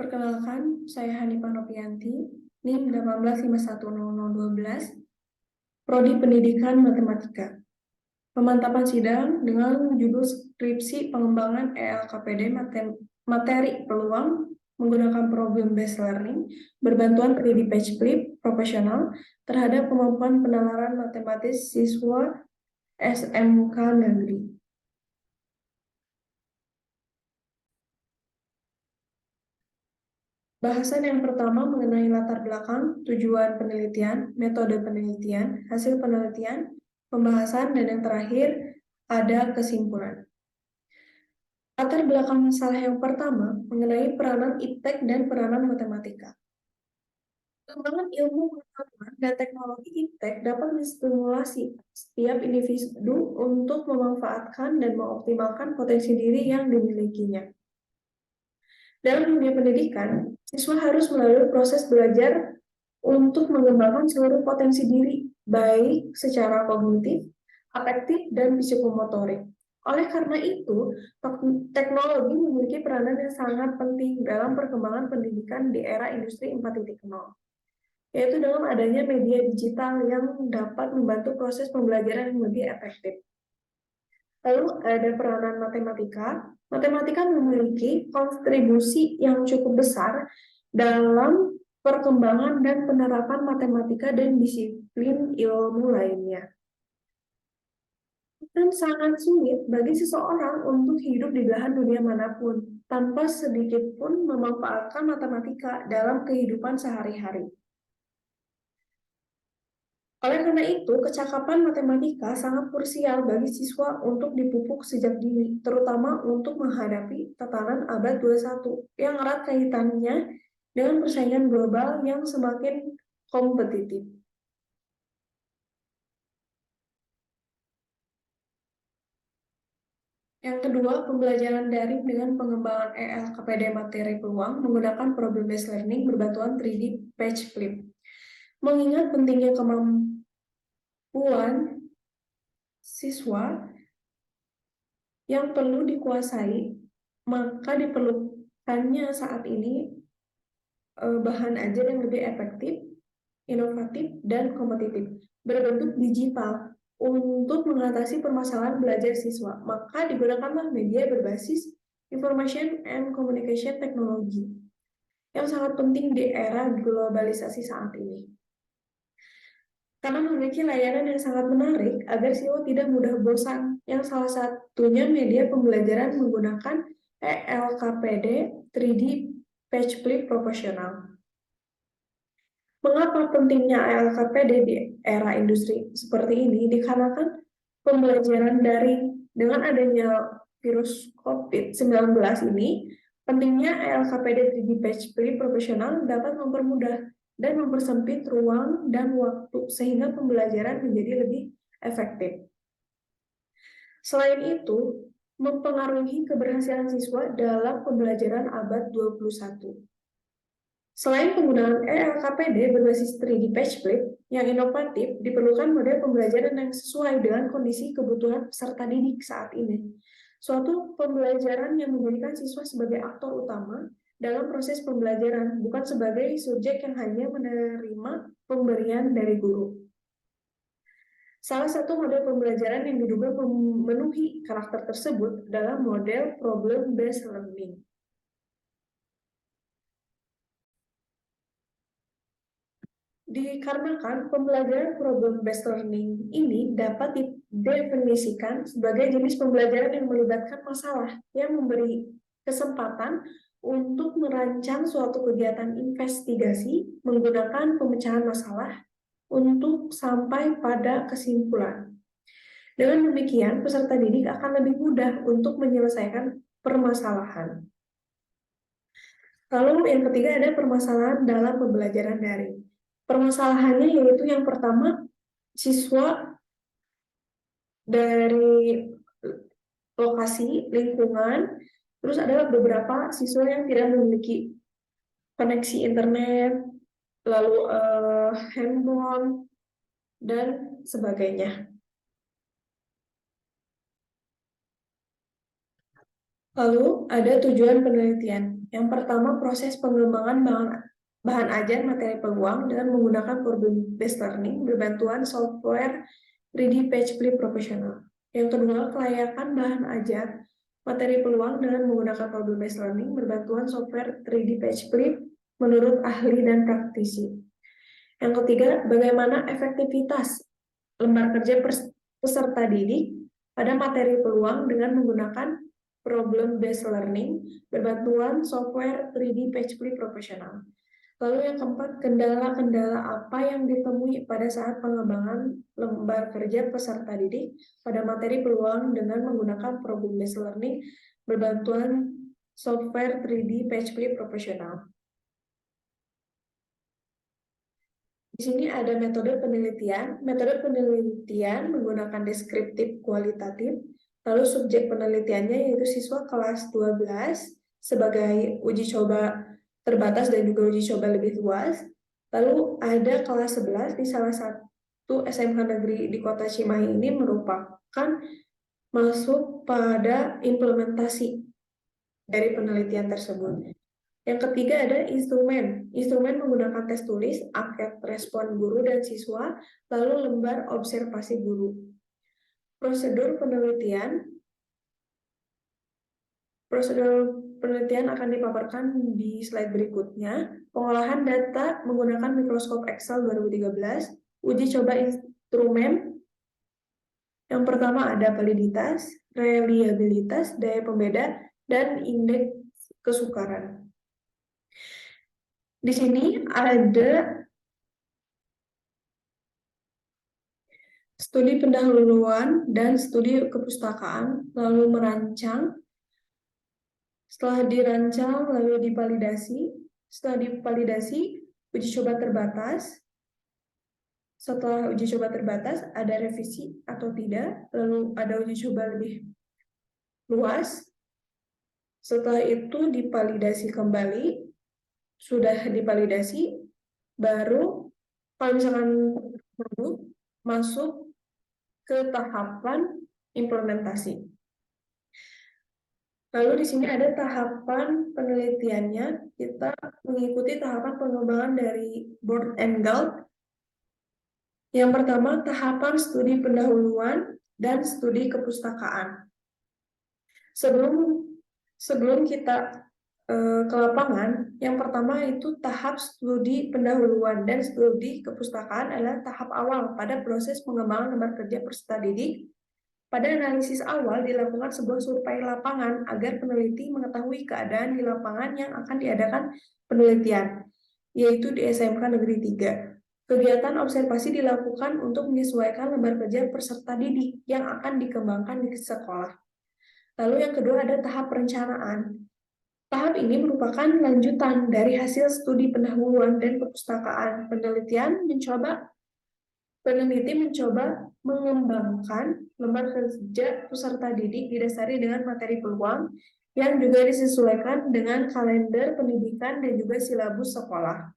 Perkenalkan, saya Hanifah Nopianti, NIM 18510012, Prodi Pendidikan Matematika. Pemantapan sidang dengan judul skripsi pengembangan ELKPD materi peluang menggunakan problem based learning berbantuan 3D Page Flip profesional terhadap kemampuan penalaran matematis siswa SMK Negeri. Bahasan yang pertama mengenai latar belakang, tujuan penelitian, metode penelitian, hasil penelitian, pembahasan, dan yang terakhir ada kesimpulan. Latar belakang masalah yang pertama mengenai peranan iptek dan peranan matematika. Pengembangan ilmu pengetahuan dan teknologi iptek dapat menstimulasi setiap individu untuk memanfaatkan dan mengoptimalkan potensi diri yang dimilikinya. Dalam dunia pendidikan, siswa harus melalui proses belajar untuk mengembangkan seluruh potensi diri, baik secara kognitif, afektif, dan psikomotorik. Oleh karena itu, teknologi memiliki peranan yang sangat penting dalam perkembangan pendidikan di era industri 4.0, yaitu dalam adanya media digital yang dapat membantu proses pembelajaran yang lebih efektif. Lalu ada peranan matematika. Matematika memiliki kontribusi yang cukup besar dalam perkembangan dan penerapan matematika dan disiplin ilmu lainnya. Dan sangat sulit bagi seseorang untuk hidup di belahan dunia manapun tanpa sedikit pun memanfaatkan matematika dalam kehidupan sehari-hari. Oleh karena itu, kecakapan matematika sangat krusial bagi siswa untuk dipupuk sejak dini, terutama untuk menghadapi tatanan abad 21 yang erat kaitannya dengan persaingan global yang semakin kompetitif. Yang kedua, pembelajaran daring dengan pengembangan ELKPD materi peluang menggunakan problem based learning berbantuan 3D Page Flip. Mengingat pentingnya kemampuan siswa yang perlu dikuasai, maka diperlukannya saat ini bahan ajar yang lebih efektif, inovatif, dan kompetitif berbentuk digital untuk mengatasi permasalahan belajar siswa. Maka digunakanlah media berbasis information and communication technology yang sangat penting di era globalisasi saat ini. Karena memiliki layanan yang sangat menarik agar siswa tidak mudah bosan, yang salah satunya media pembelajaran menggunakan ELKPD 3D Page Flip profesional. Mengapa pentingnya ELKPD di era industri seperti ini? Dikarenakan pembelajaran daring dengan adanya virus COVID-19 ini, pentingnya ELKPD 3D Page Flip profesional dapat mempermudah dan mempersempit ruang dan waktu sehingga pembelajaran menjadi lebih efektif. Selain itu, mempengaruhi keberhasilan siswa dalam pembelajaran abad 21. Selain penggunaan ELKPD berbasis 3D Page Flip yang inovatif, diperlukan model pembelajaran yang sesuai dengan kondisi kebutuhan peserta didik saat ini. Suatu pembelajaran yang menjadikan siswa sebagai aktor utama dalam proses pembelajaran, bukan sebagai subjek yang hanya menerima pemberian dari guru. Salah satu model pembelajaran yang diduga memenuhi karakter tersebut adalah model problem-based learning. Dikarenakan pembelajaran problem-based learning ini dapat didefinisikan sebagai jenis pembelajaran yang melibatkan masalah yang memberi kesempatan untuk merancang suatu kegiatan investigasi menggunakan pemecahan masalah untuk sampai pada kesimpulan. Dengan demikian, peserta didik akan lebih mudah untuk menyelesaikan permasalahan. Lalu yang ketiga ada permasalahan dalam pembelajaran daring. Permasalahannya yaitu yang pertama, siswa dari lokasi, lingkungan, terus ada beberapa siswa yang tidak memiliki koneksi internet, lalu handphone, dan sebagainya. Lalu ada tujuan penelitian. Yang pertama, proses pengembangan bahan ajar materi peluang dengan menggunakan problem-based learning berbantuan software 3D PageFlip profesional. Yang kedua, kelayakan bahan ajar materi peluang dengan menggunakan problem-based learning berbantuan software 3D PageFlip menurut ahli dan praktisi. Yang ketiga, bagaimana efektivitas lembar kerja peserta didik pada materi peluang dengan menggunakan problem-based learning berbantuan software 3D PageFlip profesional. Lalu yang keempat, kendala-kendala apa yang ditemui pada saat pengembangan lembar kerja peserta didik pada materi peluang dengan menggunakan problem-based learning berbantuan software 3D PageFlip profesional. Di sini ada metode penelitian. Metode penelitian menggunakan deskriptif kualitatif. Lalu subjek penelitiannya yaitu siswa kelas 12 sebagai uji coba terbatas dan juga uji coba lebih luas. Lalu ada kelas 11 di salah satu SMK negeri di Kota Cimahi ini merupakan masuk pada implementasi dari penelitian tersebut. Yang ketiga ada instrumen. Instrumen menggunakan tes tulis, angket respon guru dan siswa, lalu lembar observasi guru. Prosedur penelitian. Prosedur penelitian akan dipaparkan di slide berikutnya. Pengolahan data menggunakan Microsoft Excel 2013. Uji coba instrumen. Yang pertama ada validitas, reliabilitas, daya pembeda, dan indeks kesukaran. Di sini ada studi pendahuluan dan studi kepustakaan, lalu merancang, setelah dirancang lalu divalidasi, setelah divalidasi uji coba terbatas, setelah uji coba terbatas ada revisi atau tidak, lalu ada uji coba lebih luas, setelah itu divalidasi kembali, sudah divalidasi, baru kalau misalkan perlu masuk ke tahapan implementasi. Lalu di sini ada tahapan penelitiannya. Kita mengikuti tahapan pengembangan dari Board and Galt. Yang pertama, tahapan studi pendahuluan dan studi kepustakaan. Sebelum kita ke lapangan, yang pertama itu tahap studi pendahuluan dan studi kepustakaan adalah tahap awal pada proses pengembangan lembar kerja peserta didik. Pada analisis awal dilakukan sebuah survei lapangan agar peneliti mengetahui keadaan di lapangan yang akan diadakan penelitian, yaitu di SMK Negeri 3. Kegiatan observasi dilakukan untuk menyesuaikan lembar kerja peserta didik yang akan dikembangkan di sekolah. Lalu yang kedua ada tahap perencanaan. Tahap ini merupakan lanjutan dari hasil studi pendahuluan dan kepustakaan. Peneliti mencoba mengembangkan lembar kerja peserta didik didasari dengan materi peluang yang juga disesuaikan dengan kalender pendidikan dan juga silabus sekolah.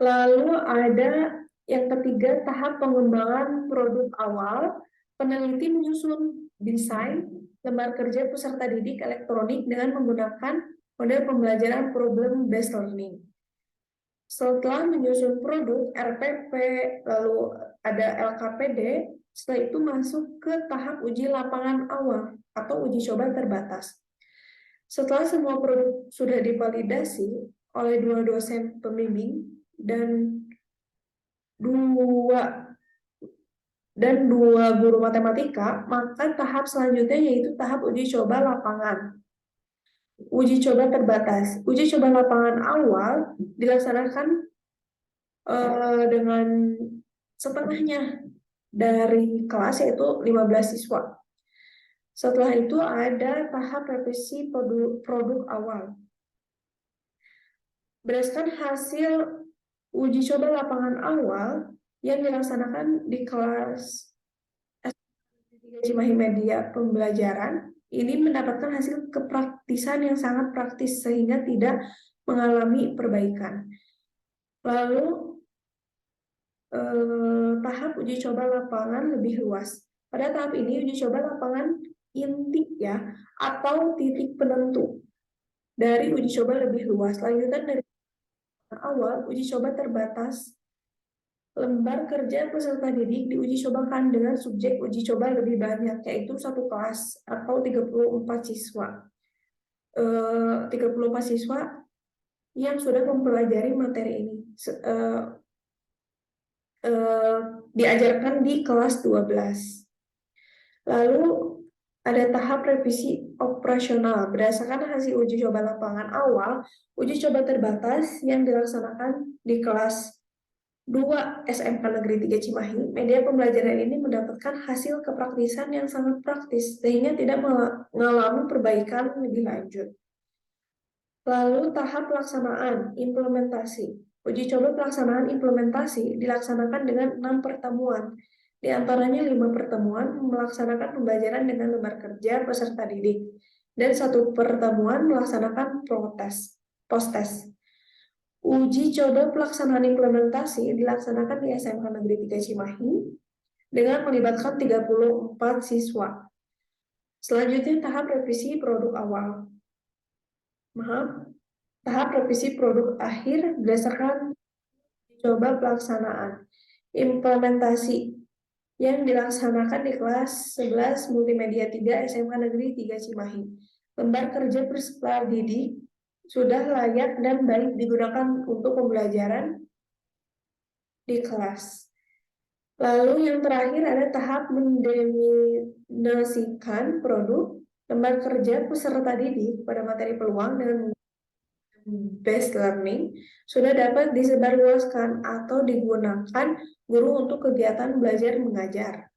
Lalu ada yang ketiga, tahap pengembangan produk awal. Peneliti menyusun desain lembar kerja peserta didik elektronik dengan menggunakan model pembelajaran problem-based learning. Setelah menyusun produk RPP, lalu ada LKPD, setelah itu masuk ke tahap uji lapangan awal atau uji coba terbatas. Setelah semua produk sudah divalidasi oleh 2 dosen pembimbing dan dua guru matematika, maka tahap selanjutnya yaitu tahap uji coba lapangan. Uji coba terbatas. Uji coba lapangan awal dilaksanakan dengan setengahnya dari kelas, yaitu 15 siswa. Setelah itu ada tahap revisi produk awal. Berdasarkan hasil uji coba lapangan awal yang dilaksanakan di kelas Cimahi Media Pembelajaran, ini mendapatkan hasil kepraktisan yang sangat praktis sehingga tidak mengalami perbaikan. Lalu tahap uji coba lapangan lebih luas. Pada tahap ini uji coba lapangan inti ya, atau titik penentu dari uji coba lebih luas. Lanjutan dari awal, uji coba terbatas. Lembar kerja peserta didik diuji cobakan dengan subjek uji coba lebih banyak, yaitu satu kelas atau 34 siswa. 34 siswa yang sudah mempelajari materi ini. Diajarkan di kelas 12. Lalu ada tahap revisi operasional. Berdasarkan hasil uji coba lapangan awal, uji coba terbatas yang dilaksanakan di kelas 2 SMK Negeri 3 Cimahi, media pembelajaran ini mendapatkan hasil kepraktisan yang sangat praktis, sehingga tidak mengalami perbaikan lebih lanjut. Lalu tahap pelaksanaan implementasi. Uji coba pelaksanaan implementasi dilaksanakan dengan 6 pertemuan. Di antaranya 5 pertemuan melaksanakan pembelajaran dengan lembar kerja peserta didik, dan 1 pertemuan melaksanakan post-test. Uji coba pelaksanaan implementasi dilaksanakan di SMK Negeri 3 Cimahi dengan melibatkan 34 siswa. Selanjutnya tahap revisi produk awal. Tahap revisi produk akhir berdasarkan coba pelaksanaan implementasi yang dilaksanakan di kelas 11 Multimedia 3 SMK Negeri 3 Cimahi. Lembar kerja peserta didik sudah layak dan baik digunakan untuk pembelajaran di kelas. Lalu yang terakhir ada tahap mendefinisikan produk lembar kerja peserta didik pada materi peluang dengan based learning sudah dapat disebarluaskan atau digunakan guru untuk kegiatan belajar mengajar.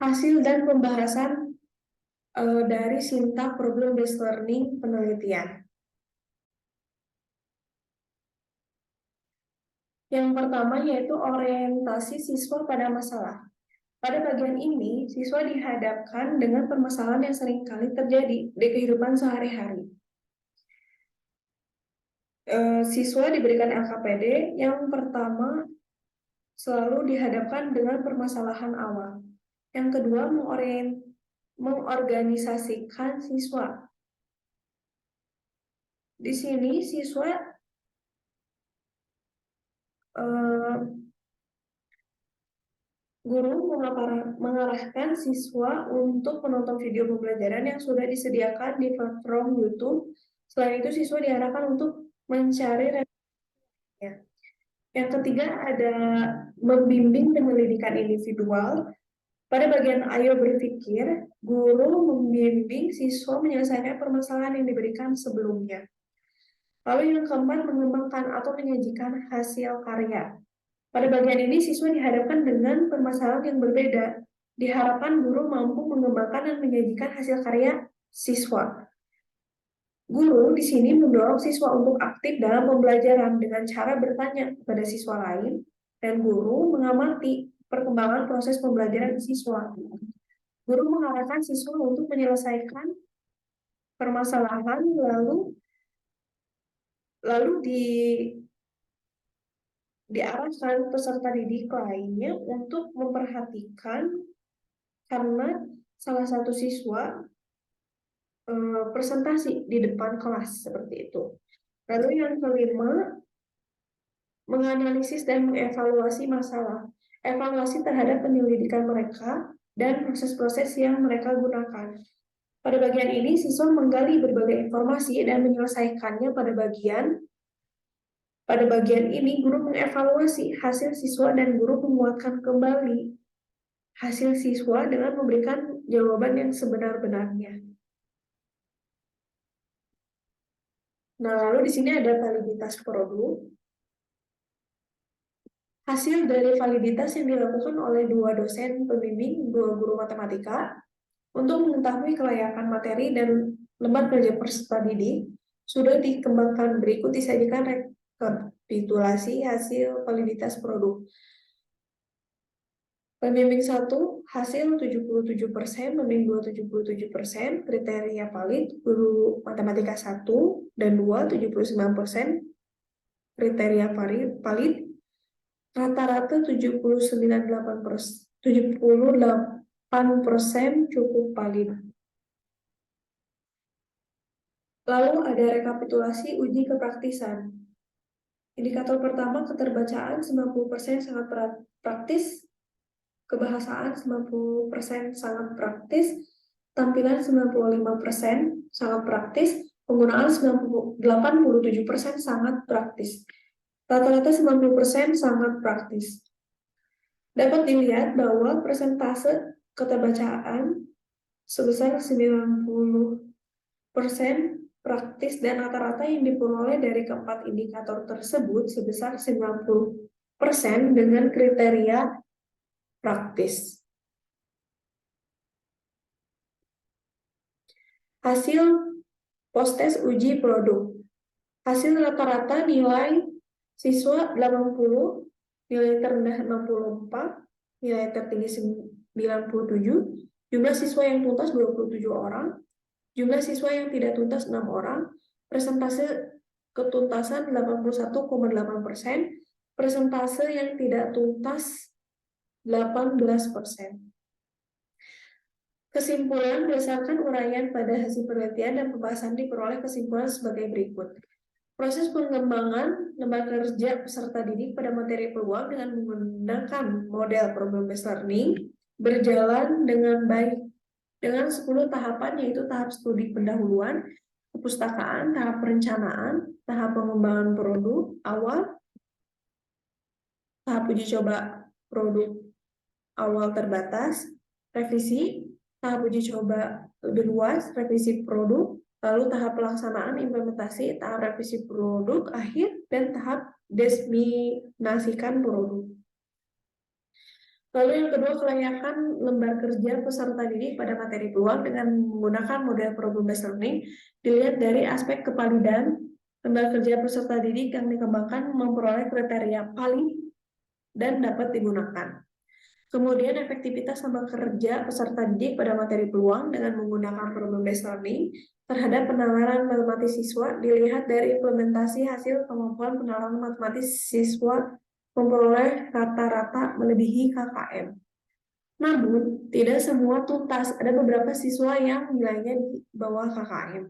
Hasil dan pembahasan dari Sinta Problem Based Learning penelitian. Yang pertama yaitu orientasi siswa pada masalah. Pada bagian ini, siswa dihadapkan dengan permasalahan yang seringkali terjadi di kehidupan sehari-hari. Siswa diberikan LKPD. Yang pertama, selalu dihadapkan dengan permasalahan awal. Yang kedua, mengorganisasikan siswa. Di sini siswa guru mengarahkan siswa untuk menonton video pembelajaran yang sudah disediakan di platform YouTube. Selain itu, siswa diarahkan untuk mencari referensinya. Yang ketiga ada membimbing penyelidikan individual. Pada bagian ayo berpikir, guru membimbing siswa menyelesaikan permasalahan yang diberikan sebelumnya. Lalu yang keempat, mengembangkan atau menyajikan hasil karya. Pada bagian ini, siswa dihadapkan dengan permasalahan yang berbeda. Diharapkan guru mampu mengembangkan dan menyajikan hasil karya siswa. Guru di sini mendorong siswa untuk aktif dalam pembelajaran dengan cara bertanya kepada siswa lain, dan guru mengamati perkembangan proses pembelajaran siswa. Guru mengarahkan siswa untuk menyelesaikan permasalahan, lalu diarahkan peserta didik lainnya untuk memperhatikan karena salah satu siswa presentasi di depan kelas seperti itu. Lalu yang kelima, menganalisis dan mengevaluasi masalah. Evaluasi terhadap penyelidikan mereka dan proses-proses yang mereka gunakan. Pada bagian ini, siswa menggali berbagai informasi dan menyelesaikannya pada bagian ini, guru mengevaluasi hasil siswa dan guru menguatkan kembali hasil siswa dengan memberikan jawaban yang sebenar-benarnya. Nah, lalu di sini ada validitas produk. Hasil dari validitas yang dilakukan oleh 2 dosen pembimbing, 2 guru matematika, untuk mengetahui kelayakan materi dan lembar kerja peserta didik, sudah dikembangkan. Berikut disajikan rekapitulasi hasil validitas produk. Pembimbing 1, hasil 77%, pembimbing 2 77%, kriteria valid, guru matematika 1 dan 2 79%, kriteria valid, rata-rata 79,8%, 78% cukup valid. Lalu ada rekapitulasi uji kepraktisan. Indikator pertama, keterbacaan 90% sangat praktis, kebahasaan 90% sangat praktis, tampilan 95% sangat praktis, penggunaan 87% sangat praktis. Rata-rata 90% sangat praktis. Dapat dilihat bahwa persentase keterbacaan sebesar 90% praktis dan rata-rata yang diperoleh dari keempat indikator tersebut sebesar 90% dengan kriteria praktis. Hasil post-test uji produk. Hasil rata-rata nilai siswa 80, nilai terendah 64, nilai tertinggi 97, jumlah siswa yang tuntas 27 orang, jumlah siswa yang tidak tuntas 6 orang, persentase ketuntasan 81,8%, persentase yang tidak tuntas 18%. Kesimpulan berdasarkan uraian pada hasil penelitian dan pembahasan diperoleh kesimpulan sebagai berikut. Proses pengembangan lembaga kerja peserta didik pada materi peluang dengan menggunakan model problem-based learning berjalan dengan baik dengan 10 tahapan, yaitu tahap studi pendahuluan, kepustakaan, tahap perencanaan, tahap pengembangan produk awal, tahap uji coba produk awal terbatas, revisi, tahap uji coba lebih luas, revisi produk, lalu tahap pelaksanaan implementasi, tahap revisi produk akhir, dan tahap diseminasikan produk. Lalu yang kedua, kelayakan lembar kerja peserta didik pada materi peluang dengan menggunakan model problem-based learning dilihat dari aspek kevalidan lembar kerja peserta didik yang dikembangkan memperoleh kriteria valid dan dapat digunakan. Kemudian efektivitas lembar kerja peserta didik pada materi peluang dengan menggunakan problem-based learning terhadap penalaran matematis siswa dilihat dari implementasi hasil kemampuan penalaran matematis siswa memperoleh rata-rata melebihi KKM. Namun, tidak semua tuntas. Ada beberapa siswa yang nilainya di bawah KKM.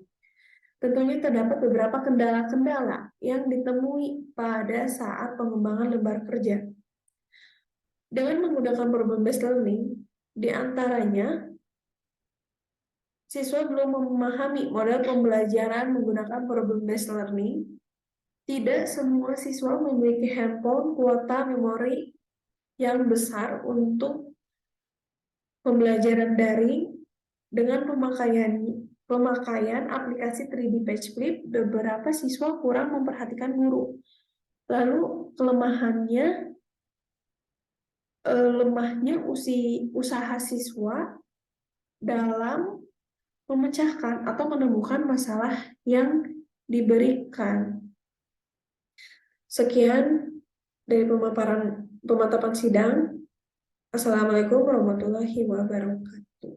Tentunya terdapat beberapa kendala-kendala yang ditemui pada saat pengembangan lembar kerja. Dengan menggunakan problem-based learning, di antaranya siswa belum memahami model pembelajaran menggunakan problem-based learning. Tidak semua siswa memiliki handphone kuota memori yang besar untuk pembelajaran daring dengan pemakaian aplikasi 3D Page Flip. Beberapa siswa kurang memperhatikan guru. Lalu lemahnya usaha siswa dalam memecahkan atau menemukan masalah yang diberikan. Sekian dari pemantapan sidang. Assalamualaikum warahmatullahi wabarakatuh.